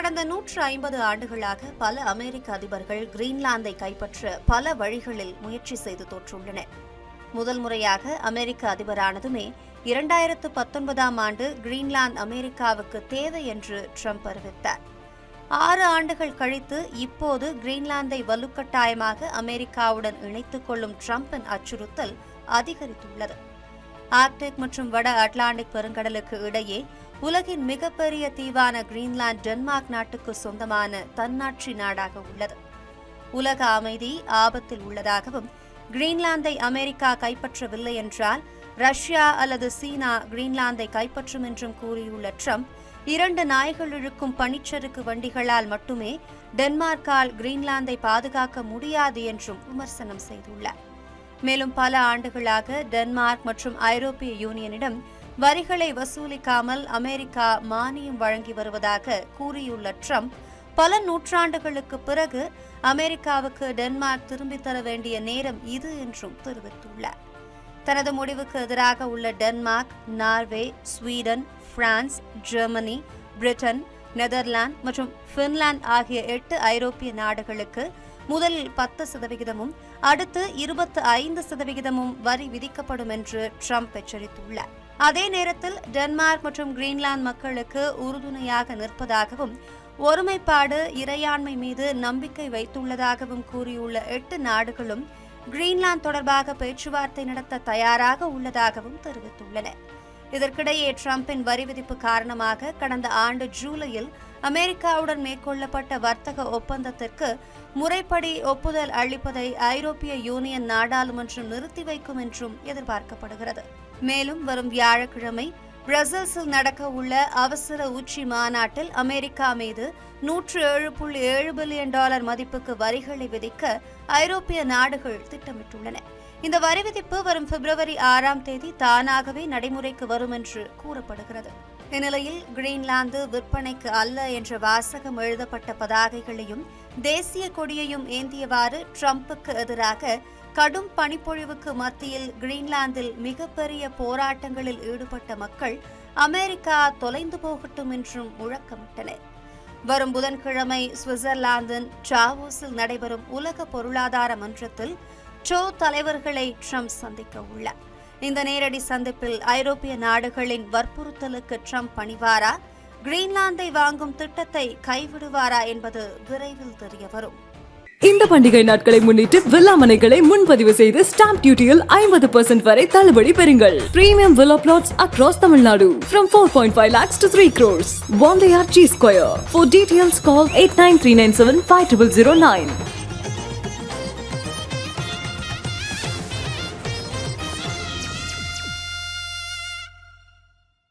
கடந்த 150 ஆண்டுகளாக பல அமெரிக்க அதிபர்கள் கிரீன்லாந்தை கைப்பற்ற பல வழிகளில் முயற்சி செய்து தோற்றுள்ளனர். முதல் முறையாக அமெரிக்க அதிபரானதுமே 2019ஆம் ஆண்டு கிரீன்லாந்து அமெரிக்காவுக்கு தேவை என்று ட்ரம்ப் அறிவித்தார். 6 ஆண்டுகள் கழித்து இப்போது கிரீன்லாந்தை வலுக்கட்டாயமாக அமெரிக்காவுடன் இணைத்துக் கொள்ளும் ட்ரம்பின் அச்சுறுத்தல் அதிகரித்துள்ளது. ஆர்க்டிக் மற்றும் வட அட்லாண்டிக் பெருங்கடலுக்கு இடையே உலகின் மிகப்பெரிய தீவான கிரீன்லாந்து டென்மார்க் நாட்டுக்கு சொந்தமான தன்னாட்சி நாடாக உள்ளது. உலக அமைதி ஆபத்தில் உள்ளதாகவும், கிரீன்லாந்தை அமெரிக்கா கைப்பற்றவில்லை என்றால் ரஷ்யா அல்லது சீனா கிரீன்லாந்தை கைப்பற்றும் என்றும் கூறியுள்ள ட்ரம்ப், 2 நாய்கள் இழுக்கும் பனிச்சறுக்கு வண்டிகளால் மட்டுமே டென்மார்க்கால் கிரீன்லாந்தை பாதுகாக்க முடியாது என்றும் விமர்சனம் செய்துள்ளார். மேலும் பல ஆண்டுகளாக டென்மார்க் மற்றும் ஐரோப்பிய யூனியனிடம் வரிகளை வசூலிக்காமல் அமெரிக்கா மானியம் வழங்கி வருவதாக கூறியுள்ள ட்ரம்ப், பல நூற்றாண்டுகளுக்கு பிறகு அமெரிக்காவுக்கு டென்மார்க் திரும்பித் தர வேண்டிய நேரம் இது என்றும் தெரிவித்துள்ளார். தனது முடிவுக்கு எதிராக உள்ள Denmark, Norway, Sweden, France, Germany, Britain, Netherlands மற்றும் பின்லாந்து ஆகிய 8 ஐரோப்பிய நாடுகளுக்கு முதலில் 10% அடுத்து 25% வரி விதிக்கப்படும் என்று ட்ரம்ப் எச்சரித்துள்ளார். அதே நேரத்தில் டென்மார்க் மற்றும் கிரீன்லாந்து மக்களுக்கு உறுதுணையாக நிற்பதாகவும், ஒருமைப்பாடு, இறையாண்மை மீது நம்பிக்கை வைத்துள்ளதாகவும் கூறியுள்ள 8 நாடுகளும் கிரீன்லாந்து தொடர்பாக பேச்சுவார்த்தை நடத்த தயாராக உள்ளதாகவும் தெரிவித்துள்ளன. இதற்கிடையே ட்ரம்பின் வரி விதிப்பு காரணமாக கடந்த ஆண்டு ஜூலையில் அமெரிக்காவுடன் மேற்கொள்ளப்பட்ட வர்த்தக ஒப்பந்தத்திற்கு முறைப்படி ஒப்புதல் அளிப்பதை ஐரோப்பிய யூனியன் நாடாளுமன்றம் நிறுத்தி வைக்கும் என்றும் எதிர்பார்க்கப்படுகிறது. மேலும் வரும் வியாழக்கிழமை பிரசல்ஸில் நடக்க உள்ள அவசர உச்சி மாநாட்டில் அமெரிக்கா மீது $107.7 பில்லியன் மதிப்புக்கு வரிகளை விதிக்க ஐரோப்பிய நாடுகள் திட்டமிட்டுள்ளன. இந்த வரி விதிப்பு வரும் பிப்ரவரி 6ஆம் தேதி தானாகவே நடைமுறைக்கு வரும் என்று கூறப்படுகிறது. இந்நிலையில் கிரீன்லாந்து விற்பனைக்கு அல்ல என்ற வாசகம் எழுதப்பட்ட பதாகைகளையும் தேசிய கொடியையும் ஏந்தியவாறு ட்ரம்புக்கு எதிராக கடும் பனிப்பொழிவுக்கு மத்தியில் கிரீன்லாந்தில் மிகப்பெரிய போராட்டங்களில் ஈடுபட்ட மக்கள் அமெரிக்கா தொலைந்து போகட்டும் என்றும் முழக்கமிட்டனர். வரும் புதன்கிழமை சுவிட்சர்லாந்தின் டாவோஸில் நடைபெறும் உலக பொருளாதார மன்றத்தில் தலைவர்களை ட்ரம்ப் சந்திக்க உள்ளார். இந்த நேரடி சந்திப்பில் ஐரோப்பிய நாடுகளின் வற்புறுத்தலுக்கு ட்ரம்ப் பணிவாரா, கிரீன்லாந்தை வாங்கும் திட்டத்தை கைவிடுவாரா என்பது விரைவில் தெரியவரும். இந்த பண்டிகை நாட்களை முன்னிட்டு வில்லா மனைகளை முன்பதிவு செய்து ஸ்டாம்ப் டியூட்டியில் 50% வரை தள்ளுபடி பெறுங்கள். Premium villa plots across Tamil Nadu from 4.5 lakhs to 3 crores. Wandayar G Square. For details call 8939750009.